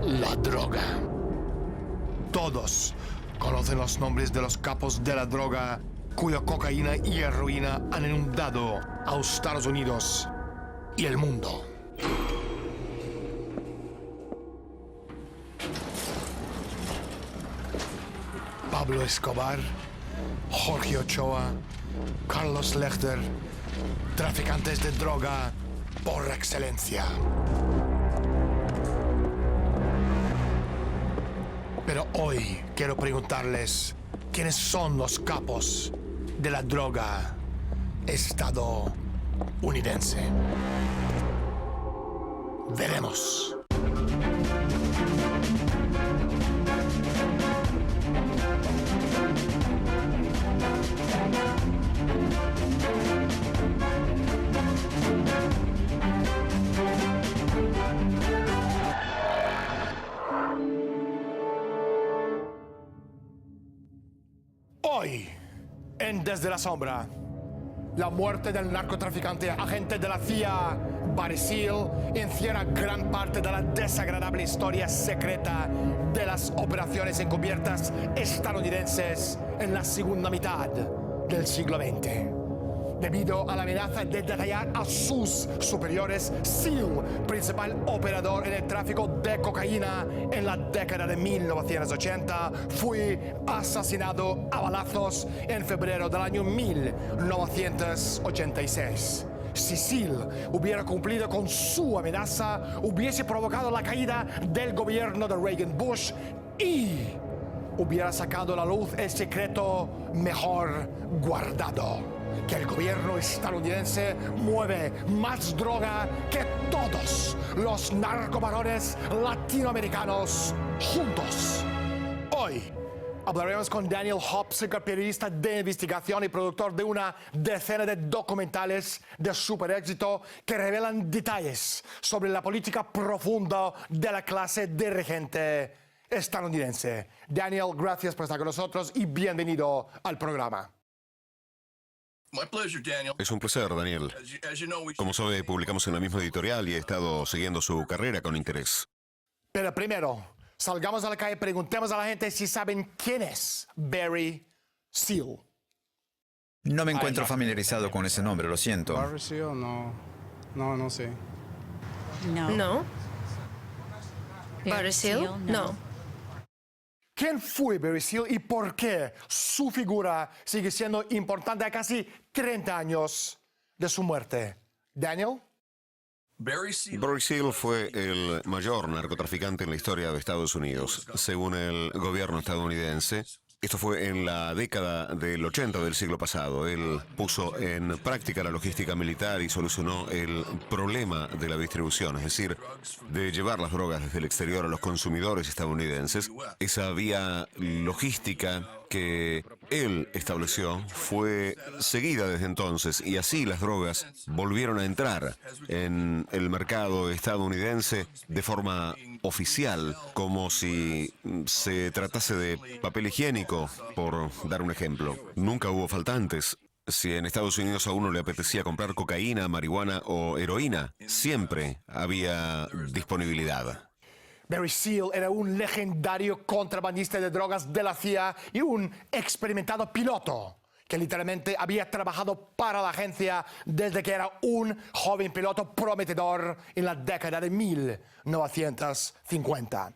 La droga. Todos conocen los nombres de los capos de la droga cuya cocaína y heroína han inundado a Estados Unidos y el mundo. Pablo Escobar, Jorge Ochoa, Carlos Lechter, traficantes de droga por excelencia. Pero hoy quiero preguntarles quiénes son los capos de la droga estadounidense. Veremos. Hoy, en Desde la Sombra, la muerte del narcotraficante agente de la CIA, Barry Seal, encierra gran parte de la desagradable historia secreta de las operaciones encubiertas estadounidenses en la segunda mitad del siglo XX. Debido a la amenaza de detallar a sus superiores, Seal, principal operador en el tráfico de cocaína en la década de 1980, fue asesinado a balazos en febrero del año 1986. Si Seal hubiera cumplido con su amenaza, hubiese provocado la caída del gobierno de Reagan Bush y hubiera sacado a la luz el secreto mejor guardado: que el gobierno estadounidense mueve más droga que todos los narcobarones latinoamericanos juntos. Hoy hablaremos con Daniel Hopsinger, periodista de investigación y productor de una decena de documentales de super éxito que revelan detalles sobre la política profunda de la clase dirigente estadounidense. Daniel, gracias por estar con nosotros y bienvenido al programa. Es un placer, Daniel. Como sabe, publicamos en la misma editorial y he estado siguiendo su carrera con interés. Pero primero, salgamos a la calle y preguntemos a la gente si saben quién es Barry Seal. No me encuentro familiarizado con ese nombre, lo siento. Barry Seal, no sé. No. Barry Seal, no. ¿Quién fue Barry Seal y por qué su figura sigue siendo importante a casi 30 años de su muerte? Daniel. Barry Seal fue el mayor narcotraficante en la historia de Estados Unidos. Según el gobierno estadounidense, esto fue en la década del 80 del siglo pasado. Él puso en práctica la logística militar y solucionó el problema de la distribución, es decir, de llevar las drogas desde el exterior a los consumidores estadounidenses. Esa vía logística que él estableció fue seguida desde entonces y así las drogas volvieron a entrar en el mercado estadounidense de forma oficial, como si se tratase de papel higiénico, por dar un ejemplo. Nunca hubo faltantes. Si en Estados Unidos a uno le apetecía comprar cocaína, marihuana o heroína, siempre había disponibilidad. Barry Seal era un legendario contrabandista de drogas de la CIA y un experimentado piloto que literalmente había trabajado para la agencia desde que era un joven piloto prometedor en la década de 1950.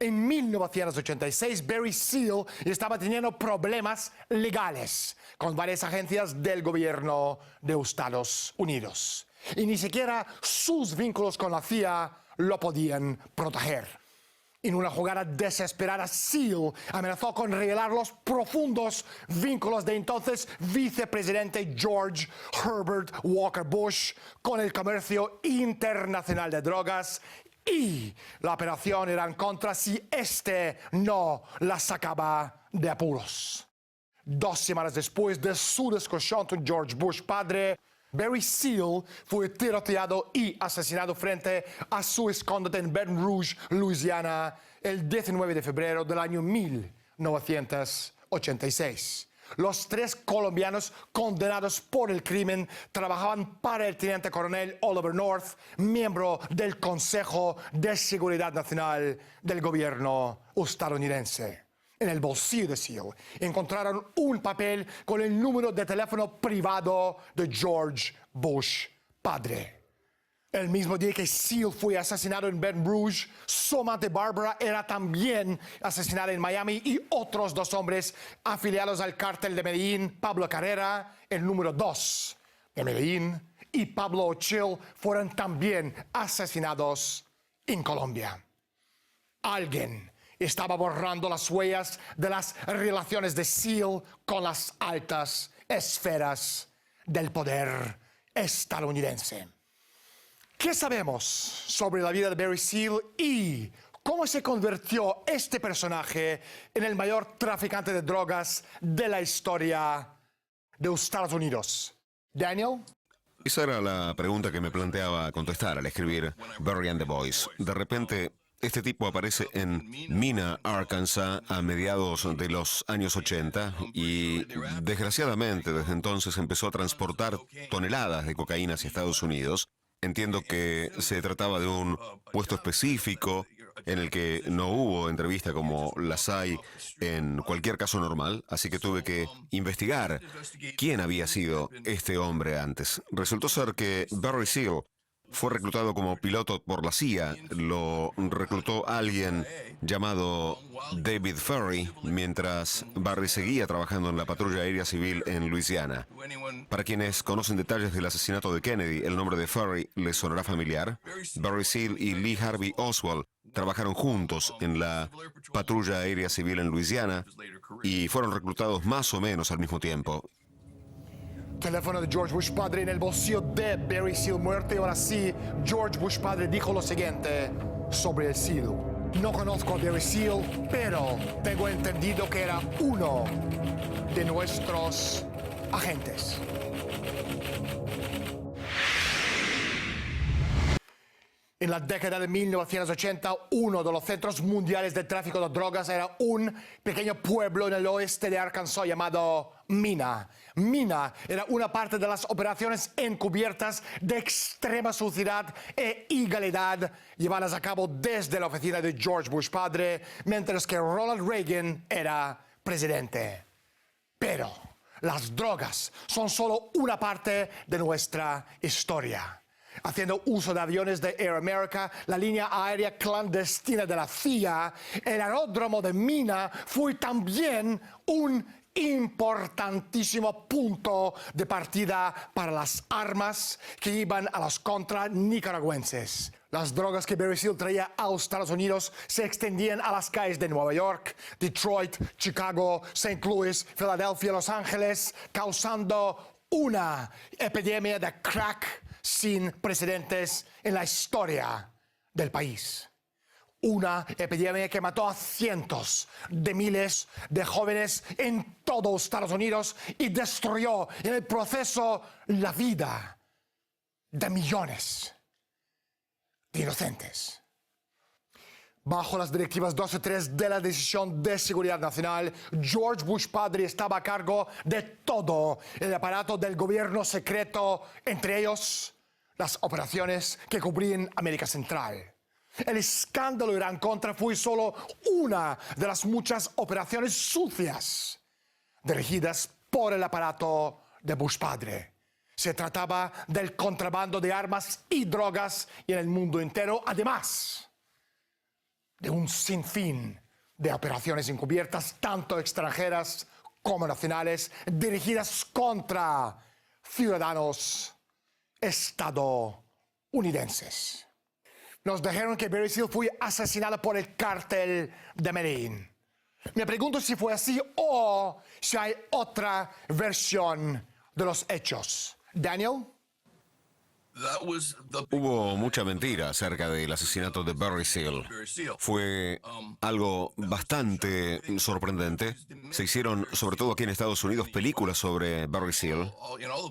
En 1986, Barry Seal estaba teniendo problemas legales con varias agencias del gobierno de Estados Unidos. Y ni siquiera sus vínculos con la CIA lo podían proteger. En una jugada desesperada, Seal amenazó con revelar los profundos vínculos de entonces vicepresidente George Herbert Walker Bush con el comercio internacional de drogas, y la operación era en contra si éste no la sacaba de apuros. 2 semanas después de su discusión con George Bush padre, Barry Seal fue tiroteado y asesinado frente a su escondite en Baton Rouge, Luisiana, el 19 de febrero del año 1986. Los 3 colombianos condenados por el crimen trabajaban para el teniente coronel Oliver North, miembro del Consejo de Seguridad Nacional del gobierno estadounidense. En el bolsillo de Seal encontraron un papel con el número de teléfono privado de George Bush padre. El mismo día que Seal fue asesinado en Baton Rouge, su amante Barbara era también asesinada en Miami y otros 2 hombres afiliados al cártel de Medellín, Pablo Carrera, el número 2 de Medellín, y Pablo Ochill fueron también asesinados en Colombia. Alguien estaba borrando las huellas de las relaciones de Seal con las altas esferas del poder estadounidense. ¿Qué sabemos sobre la vida de Barry Seal y cómo se convirtió este personaje en el mayor traficante de drogas de la historia de Estados Unidos? Daniel? Esa era la pregunta que me planteaba contestar al escribir Barry and the Boys. De repente, este tipo aparece en Mena, Arkansas, a mediados de los años 80 y, desgraciadamente, desde entonces empezó a transportar toneladas de cocaína hacia Estados Unidos. Entiendo que se trataba de un puesto específico en el que no hubo entrevista como las hay en cualquier caso normal, así que tuve que investigar quién había sido este hombre antes. Resultó ser que Barry Seal fue reclutado como piloto por la CIA. Lo reclutó alguien llamado David Ferry mientras Barry seguía trabajando en la patrulla aérea civil en Luisiana. Para quienes conocen detalles del asesinato de Kennedy, el nombre de Ferry les sonará familiar. Barry Seal y Lee Harvey Oswald trabajaron juntos en la patrulla aérea civil en Luisiana y fueron reclutados más o menos al mismo tiempo. Teléfono de George Bush padre en el bolsillo de Barry Seal muerto. Y ahora sí, George Bush padre dijo lo siguiente sobre el Seal. No conozco a Barry Seal, pero tengo entendido que era uno de nuestros agentes. En la década de 1980, uno de los centros mundiales de tráfico de drogas era un pequeño pueblo en el oeste de Arkansas llamado Mena. Mena era una parte de las operaciones encubiertas de extrema suciedad e ilegalidad llevadas a cabo desde la oficina de George Bush padre, mientras que Ronald Reagan era presidente. Pero las drogas son solo una parte de nuestra historia. Haciendo uso de aviones de Air America, la línea aérea clandestina de la CIA, el aeródromo de Mena fue también un importantísimo punto de partida para las armas que iban a los contra-nicaragüenses. Las drogas que Barry Seal traía a Estados Unidos se extendían a las calles de Nueva York, Detroit, Chicago, St. Louis, Filadelfia, Los Ángeles, causando una epidemia de crack sin precedentes en la historia del país. Una epidemia que mató a cientos de miles de jóvenes en todo Estados Unidos y destruyó en el proceso la vida de millones de inocentes. Bajo las directivas 12 y 3 de la Decisión de Seguridad Nacional, George Bush padre estaba a cargo de todo el aparato del gobierno secreto, entre ellos las operaciones que cubrían América Central. El escándalo Irán-Contra fue solo una de las muchas operaciones sucias dirigidas por el aparato de Bush padre. Se trataba del contrabando de armas y drogas en el mundo entero, además de un sinfín de operaciones encubiertas, tanto extranjeras como nacionales, dirigidas contra ciudadanos estadounidenses. Nos dijeron que Barry Seal fue asesinado por el cártel de Medellín. Me pregunto si fue así o si hay otra versión de los hechos. Daniel? Hubo mucha mentira acerca del asesinato de Barry Seal. Fue algo bastante sorprendente. Se hicieron, sobre todo aquí en Estados Unidos, películas sobre Barry Seal.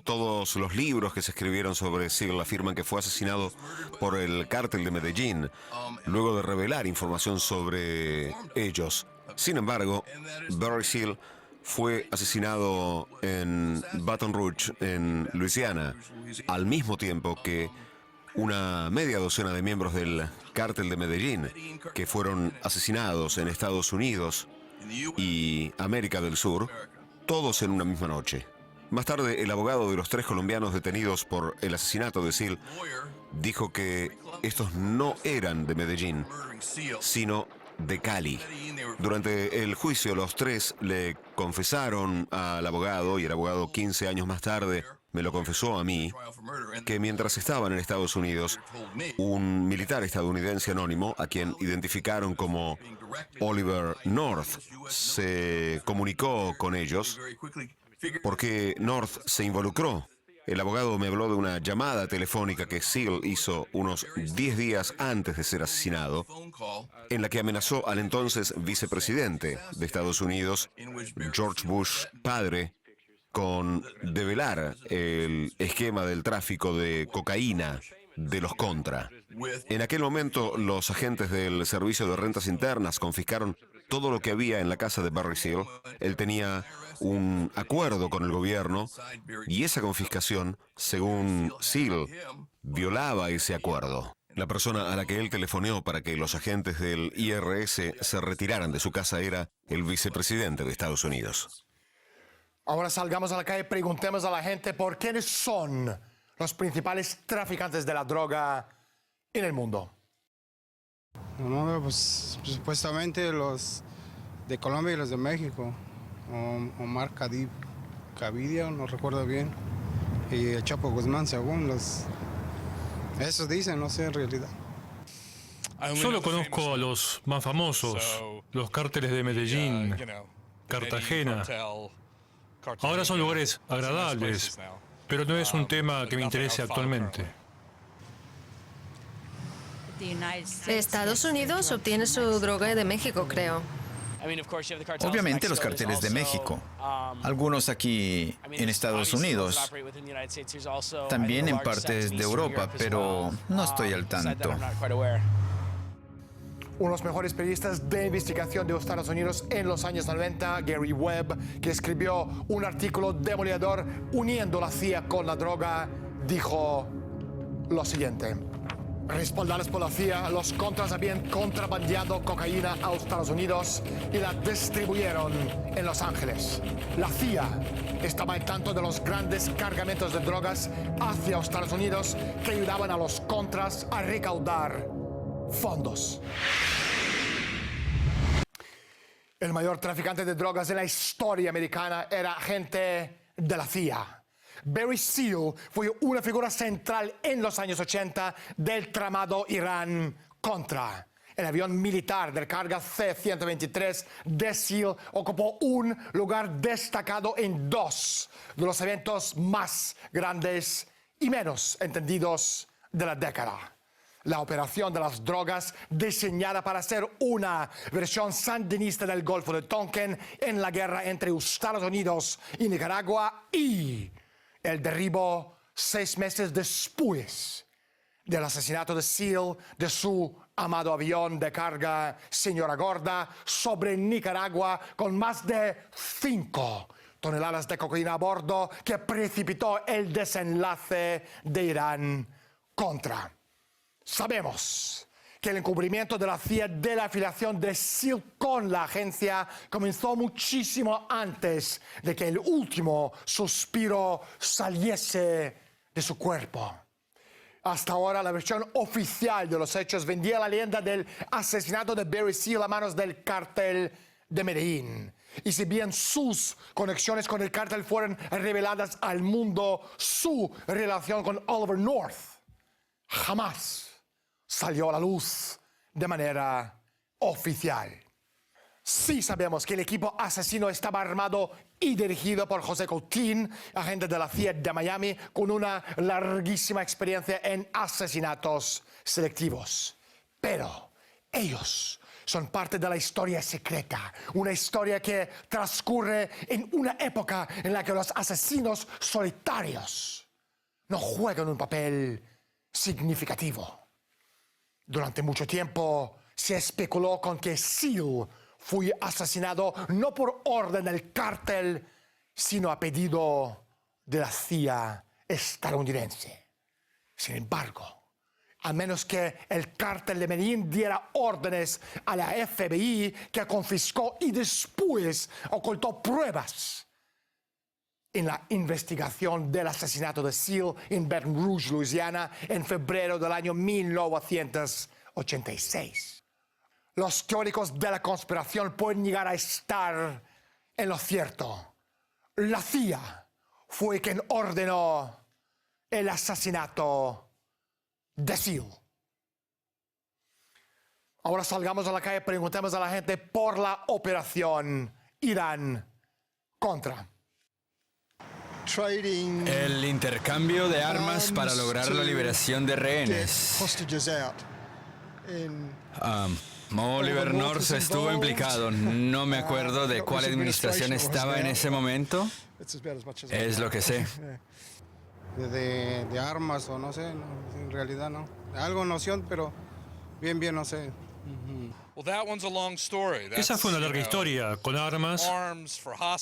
Todos los libros que se escribieron sobre Seal afirman que fue asesinado por el cártel de Medellín, luego de revelar información sobre ellos. Sin embargo, Barry Seal fue asesinado en Baton Rouge, en Luisiana, al mismo tiempo que una media docena de miembros del cártel de Medellín que fueron asesinados en Estados Unidos y América del Sur, todos en una misma noche. Más tarde, el abogado de los 3 colombianos detenidos por el asesinato de Seal dijo que estos no eran de Medellín, sino de Cali. Durante el juicio, los 3 le confesaron al abogado, y el abogado 15 años más tarde me lo confesó a mí, que mientras estaban en Estados Unidos, un militar estadounidense anónimo, a quien identificaron como Oliver North, se comunicó con ellos porque North se involucró. El abogado me habló de una llamada telefónica que Seal hizo unos 10 días antes de ser asesinado, en la que amenazó al entonces vicepresidente de Estados Unidos, George Bush padre, con develar el esquema del tráfico de cocaína de los Contra. En aquel momento, los agentes del Servicio de Rentas Internas confiscaron todo lo que había en la casa de Barry Seal. Él tenía un acuerdo con el gobierno y esa confiscación, según Seal, violaba ese acuerdo. La persona a la que él telefoneó para que los agentes del IRS se retiraran de su casa era el vicepresidente de Estados Unidos. Ahora salgamos a la calle y preguntemos a la gente por quiénes son los principales traficantes de la droga en el mundo. No, pues supuestamente los de Colombia y los de México. Omar Cavidia, no recuerdo bien. Y el Chapo Guzmán, según los... Esos dicen, no sé en realidad. Solo conozco a los más famosos, los cárteles de Medellín, Cartagena. Ahora son lugares agradables, pero no es un tema que me interese actualmente. Estados Unidos obtiene su droga de México, creo. Obviamente los carteles de México, algunos aquí en Estados Unidos, también en partes de Europa, pero no estoy al tanto. Uno de los mejores periodistas de investigación de Estados Unidos en los años 90, Gary Webb, que escribió un artículo demoledor uniendo la CIA con la droga, dijo lo siguiente. Respaldados por la CIA, los Contras habían contrabandeado cocaína a Estados Unidos y la distribuyeron en Los Ángeles. La CIA estaba al tanto de los grandes cargamentos de drogas hacia Estados Unidos que ayudaban a los Contras a recaudar fondos. El mayor traficante de drogas de la historia americana era agente de la CIA. Barry Seal fue una figura central en los años 80 del tramado Irán-Contra. El avión militar del carga C-123 de Seal ocupó un lugar destacado en 2 de los eventos más grandes y menos entendidos de la década. La operación de las drogas, diseñada para ser una versión sandinista del Golfo de Tonkin en la guerra entre Estados Unidos y Nicaragua, y el derribo 6 meses después del asesinato de Seal de su amado avión de carga Señora Gorda sobre Nicaragua con más de 5 toneladas de cocaína a bordo, que precipitó el desenlace de Irán-Contra. Sabemos que el encubrimiento de la CIA de la afiliación de Seal con la agencia comenzó muchísimo antes de que el último suspiro saliese de su cuerpo. Hasta ahora, la versión oficial de los hechos vendía la leyenda del asesinato de Barry Seal a manos del cártel de Medellín. Y si bien sus conexiones con el cártel fueron reveladas al mundo, su relación con Oliver North jamás salió a la luz de manera oficial. Sí sabemos que el equipo asesino estaba armado y dirigido por José Coutín, agente de la CIA de Miami, con una larguísima experiencia en asesinatos selectivos. Pero ellos son parte de la historia secreta, una historia que transcurre en una época en la que los asesinos solitarios no juegan un papel significativo. Durante mucho tiempo se especuló con que Seal fui asesinado no por orden del cártel, sino a pedido de la CIA estadounidense. Sin embargo, a menos que el cártel de Medellín diera órdenes a la FBI, que confiscó y después ocultó pruebas en la investigación del asesinato de Seal en Baton Rouge, Luisiana, en febrero del año 1986. Los teóricos de la conspiración pueden llegar a estar en lo cierto. La CIA fue quien ordenó el asesinato de Seal. Ahora salgamos a la calle y preguntemos a la gente por la operación Irán-Contra. El intercambio de armas para lograr la liberación de rehenes. Oliver North estuvo implicado. No me acuerdo de cuál administración estaba en ese momento. Es lo que sé. De armas o no sé, no, en realidad no. Algo noción, pero bien no sé. Esa fue una larga historia, con armas,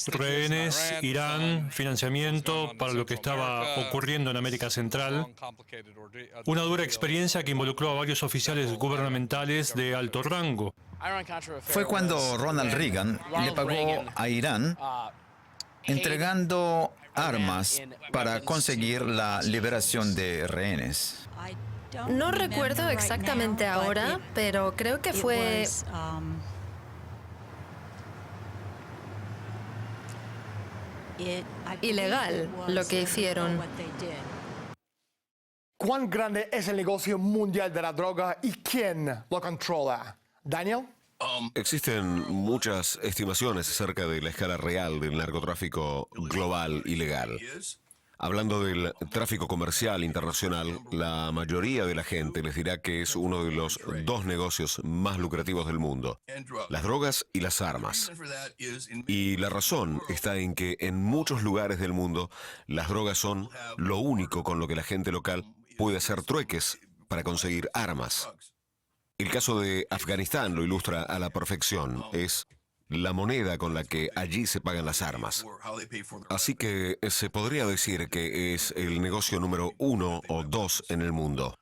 rehenes, Irán, financiamiento para lo que estaba ocurriendo en América Central. Una dura experiencia que involucró a varios oficiales gubernamentales de alto rango. Fue cuando Ronald Reagan le pagó a Irán entregando armas para conseguir la liberación de rehenes. No recuerdo exactamente ahora, pero creo que fue ilegal lo que hicieron. ¿Cuán grande es el negocio mundial de la droga y quién lo controla? ¿Daniel? Existen muchas estimaciones acerca de la escala real del narcotráfico global ilegal. Hablando del tráfico comercial internacional, la mayoría de la gente les dirá que es uno de los dos negocios más lucrativos del mundo: las drogas y las armas. Y la razón está en que en muchos lugares del mundo las drogas son lo único con lo que la gente local puede hacer trueques para conseguir armas. El caso de Afganistán lo ilustra a la perfección. Es la moneda con la que allí se pagan las armas. Así que se podría decir que es el negocio número 1 o 2 en el mundo.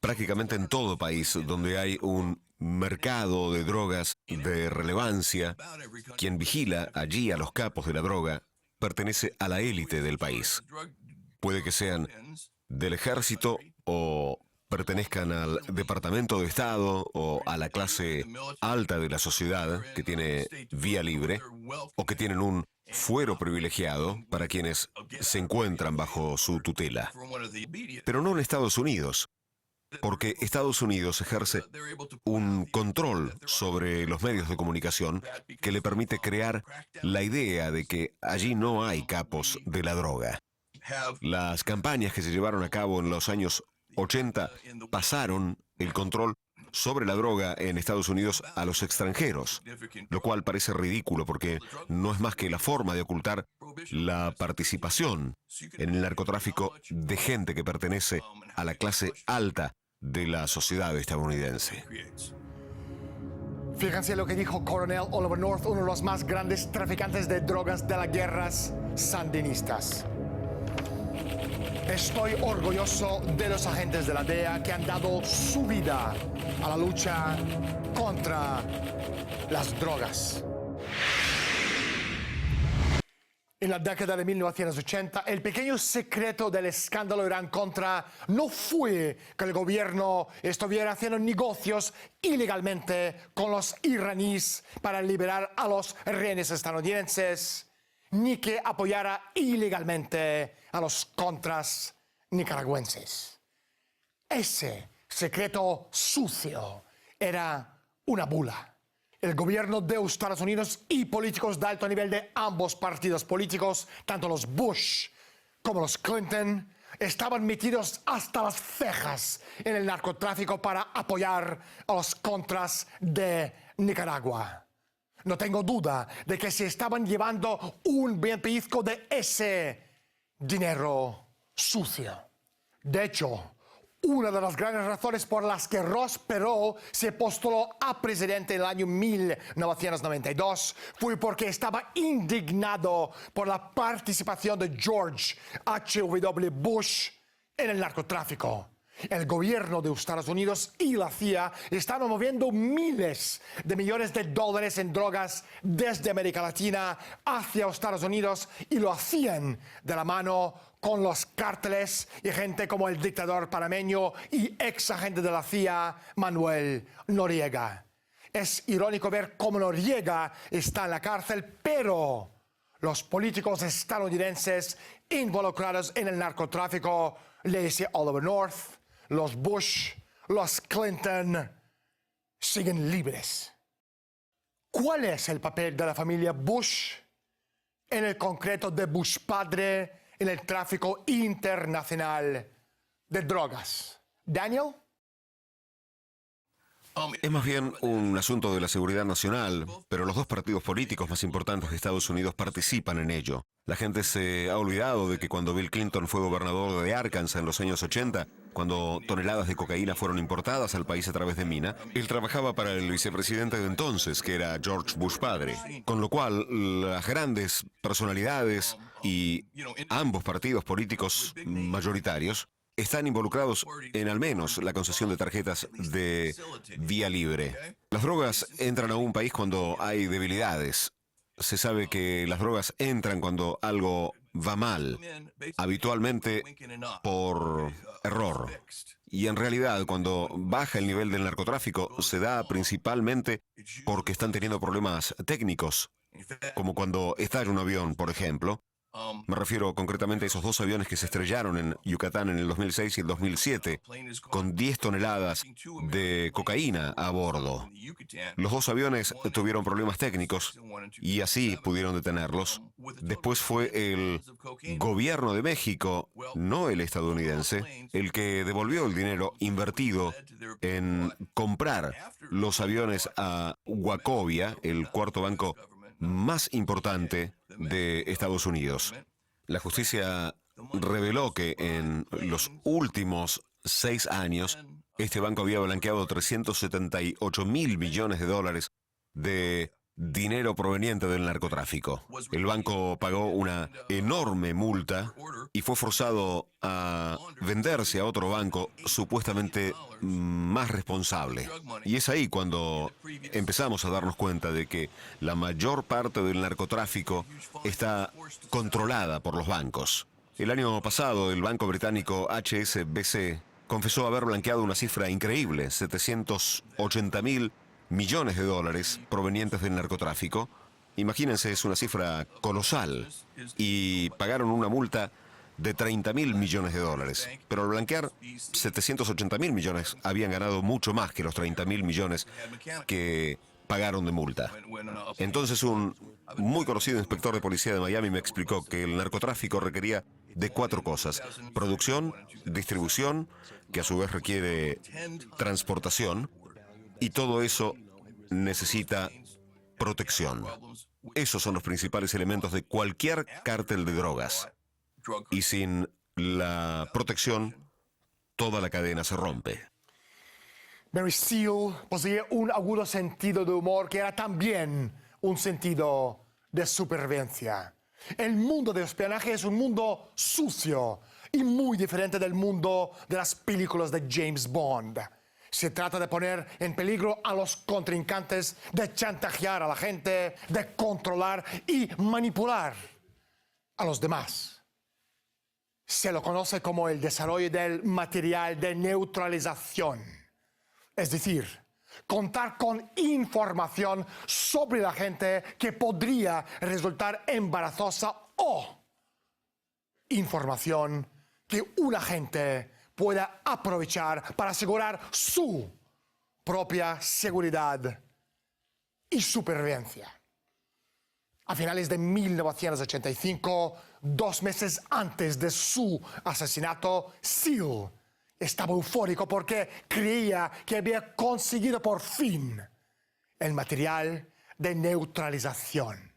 Prácticamente en todo país donde hay un mercado de drogas de relevancia, quien vigila allí a los capos de la droga pertenece a la élite del país. Puede que sean del ejército o pertenezcan al Departamento de Estado o a la clase alta de la sociedad que tiene vía libre o que tienen un fuero privilegiado para quienes se encuentran bajo su tutela. Pero no en Estados Unidos, porque Estados Unidos ejerce un control sobre los medios de comunicación que le permite crear la idea de que allí no hay capos de la droga. Las campañas que se llevaron a cabo en los años 80 pasaron el control sobre la droga en Estados Unidos a los extranjeros, lo cual parece ridículo porque no es más que la forma de ocultar la participación en el narcotráfico de gente que pertenece a la clase alta de la sociedad estadounidense. Fíjense lo que dijo Coronel Oliver North, uno de los más grandes traficantes de drogas de las guerras sandinistas. Estoy orgulloso de los agentes de la DEA que han dado su vida a la lucha contra las drogas. En la década de 1980, el pequeño secreto del escándalo Irán-Contra no fue que el gobierno estuviera haciendo negocios ilegalmente con los iraníes para liberar a los rehenes estadounidenses, ni que apoyara ilegalmente a los contras nicaragüenses. Ese secreto sucio era una bula. El gobierno de Estados Unidos y políticos de alto nivel de ambos partidos políticos, tanto los Bush como los Clinton, estaban metidos hasta las cejas en el narcotráfico para apoyar a los contras de Nicaragua. No tengo duda de que se estaban llevando un buen pellizco de ese dinero sucio. De hecho, Una de las grandes razones por las que Ross Perot se postuló a presidente en el año 1992 fue porque estaba indignado por la participación de George H.W. Bush en el narcotráfico. El gobierno de Estados Unidos y la CIA estaban moviendo miles de millones de dólares en drogas desde América Latina hacia Estados Unidos y lo hacían de la mano con los cárteles y gente como el dictador panameño y ex agente de la CIA, Manuel Noriega. Es irónico ver cómo Noriega está en la cárcel, pero los políticos estadounidenses involucrados en el narcotráfico, le dice Oliver North, los Bush, los Clinton, siguen libres. ¿Cuál es el papel de la familia Bush, en el concreto de Bush padre, en el tráfico internacional de drogas? Daniel? Es más bien un asunto de la seguridad nacional, pero los dos partidos políticos más importantes de Estados Unidos participan en ello. La gente se ha olvidado de que cuando Bill Clinton fue gobernador de Arkansas en los años 80, cuando toneladas de cocaína fueron importadas al país a través de mina, él trabajaba para el vicepresidente de entonces, que era George Bush padre. Con lo cual, las grandes personalidades y ambos partidos políticos mayoritarios están involucrados en al menos la concesión de tarjetas de vía libre. Las drogas entran a un país cuando hay debilidades. Se sabe que las drogas entran cuando algo va mal, habitualmente por error. Y en realidad, cuando baja el nivel del narcotráfico, se da principalmente porque están teniendo problemas técnicos, como cuando estalla un avión, por ejemplo. Me refiero concretamente a esos dos aviones que se estrellaron en Yucatán en el 2006 y el 2007, con 10 toneladas de cocaína a bordo. Los dos aviones tuvieron problemas técnicos y así pudieron detenerlos. Después fue el gobierno de México, no el estadounidense, el que devolvió el dinero invertido en comprar los aviones a Wachovia, el cuarto banco más importante de Estados Unidos. La justicia reveló que en los últimos 6 años, este banco había blanqueado 378 mil millones de dólares de dinero proveniente del narcotráfico. El banco pagó una enorme multa y fue forzado a venderse a otro banco supuestamente más responsable. Y es ahí cuando empezamos a darnos cuenta de que la mayor parte del narcotráfico está controlada por los bancos. El año pasado, el banco británico HSBC confesó haber blanqueado una cifra increíble, 780 mil millones de dólares provenientes del narcotráfico. Imagínense, es una cifra colosal. Y pagaron una multa de 30 mil millones de dólares. Pero al blanquear 780 mil millones, habían ganado mucho más que los 30 mil millones que pagaron de multa. Entonces un muy conocido inspector de policía de Miami me explicó que el narcotráfico requería de 4 cosas: producción, distribución, que a su vez requiere transportación, y todo eso necesita protección. Esos son los principales elementos de cualquier cártel de drogas. Y sin la protección, toda la cadena se rompe. Barry Seal poseía un agudo sentido de humor que era también un sentido de supervivencia. El mundo del espionaje es un mundo sucio y muy diferente del mundo de las películas de James Bond. Se trata de poner en peligro a los contrincantes, de chantajear a la gente, de controlar y manipular a los demás. Se lo conoce como el desarrollo del material de neutralización. Es decir, contar con información sobre la gente que podría resultar embarazosa o información que un agente pueda aprovechar para asegurar su propia seguridad y supervivencia. A finales de 1985, 2 meses antes de su asesinato, Seal estaba eufórico porque creía que había conseguido por fin el material de neutralización.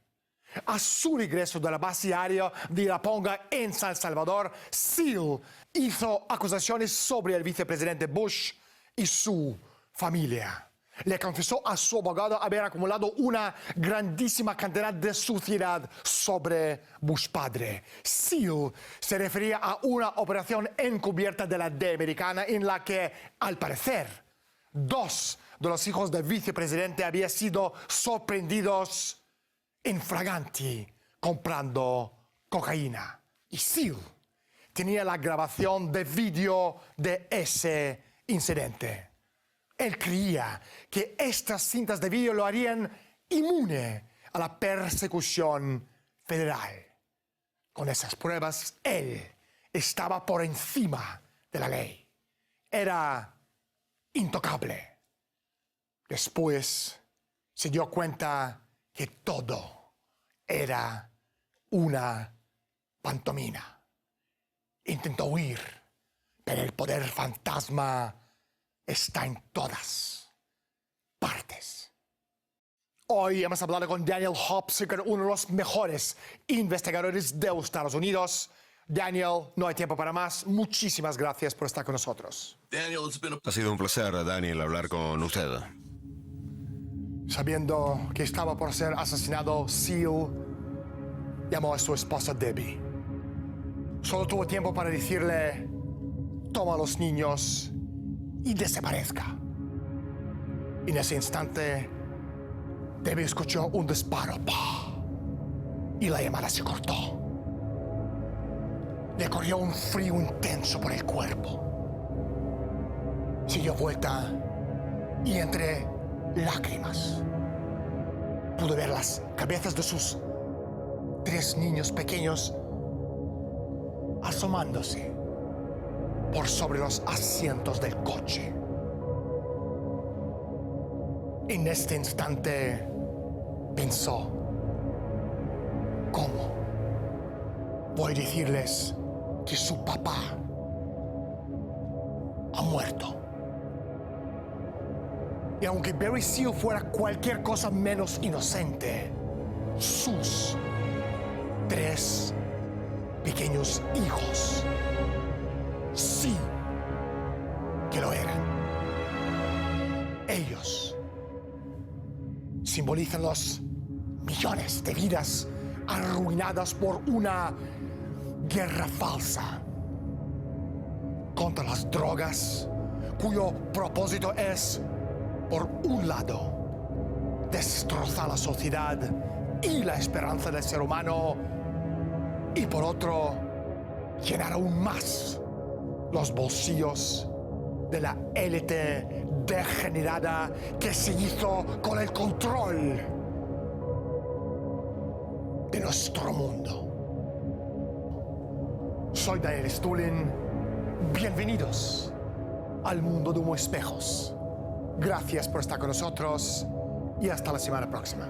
A su regreso de la base aérea de La Ponga en San Salvador, Seal hizo acusaciones sobre el vicepresidente Bush y su familia. Le confesó a su abogado haber acumulado una grandísima cantidad de suciedad sobre Bush padre. Seal se refería a una operación encubierta de la DEA americana en la que, al parecer, 2 de los hijos del vicepresidente habían sido sorprendidos en flagranti comprando cocaína. Y Seal tenía la grabación de vídeo de ese incidente. Él creía que estas cintas de vídeo lo harían inmune a la persecución federal. Con esas pruebas, él estaba por encima de la ley. Era intocable. Después se dio cuenta que todo era una pantomima. Intentó huir, pero el poder fantasma está en todas partes. Hoy hemos hablado con Daniel Hopsicker, uno de los mejores investigadores de los Estados Unidos. Daniel, no hay tiempo para más. Muchísimas gracias por estar con nosotros. Ha sido un placer, Daniel, hablar con usted. Sabiendo que estaba por ser asesinado, Seal llamó a su esposa Debbie. Solo tuvo tiempo para decirle: toma a los niños y desaparezca. En ese instante, Debbie escuchó un disparo y la llamada se cortó. Le corrió un frío intenso por el cuerpo. Se dio vuelta y entre lágrimas pudo ver las cabezas de sus 3 niños pequeños asomándose por sobre los asientos del coche. En este instante pensó: ¿cómo voy a decirles que su papá ha muerto? Y aunque Barry Seal fuera cualquier cosa menos inocente, sus 3 pequeños hijos sí que lo eran. Ellos simbolizan los millones de vidas arruinadas por una guerra falsa contra las drogas, cuyo propósito es, por un lado, destrozar la sociedad y la esperanza del ser humano, y por otro, llenar aún más los bolsillos de la élite degenerada que se hizo con el control de nuestro mundo. Soy Daniel Stulin. Bienvenidos al mundo de Humo Espejos. Gracias por estar con nosotros y hasta la semana próxima.